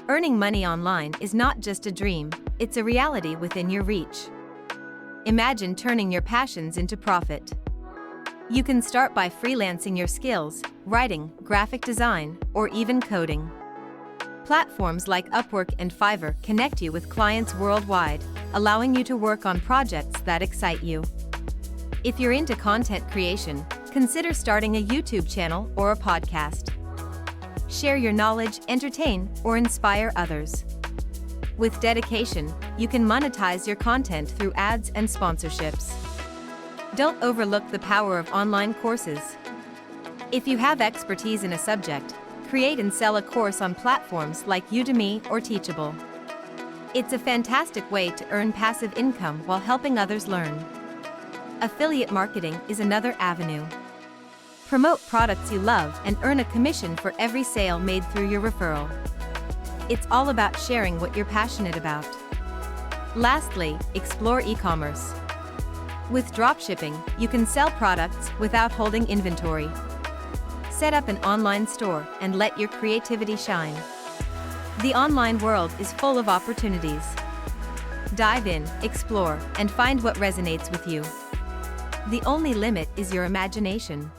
Earning money online is not just a dream, it's a reality within your reach. Imagine turning your passions into profit. You can start by freelancing your skills, writing, graphic design, or even coding. Platforms like Upwork and Fiverr connect you with clients worldwide, allowing you to work on projects that excite you. If you're into content creation, consider starting a YouTube channel or a podcast. Share your knowledge, entertain, or inspire others. With dedication, you can monetize your content through ads and sponsorships. Don't overlook the power of online courses. If you have expertise in a subject, create and sell a course on platforms like Udemy or Teachable. It's a fantastic way to earn passive income while helping others learn. Affiliate marketing is another avenue. Promote products you love and earn a commission for every sale made through your referral. It's all about sharing what you're passionate about. Lastly, explore e-commerce. With dropshipping, you can sell products without holding inventory. Set up an online store and let your creativity shine. The online world is full of opportunities. Dive in, explore, and find what resonates with you. The only limit is your imagination.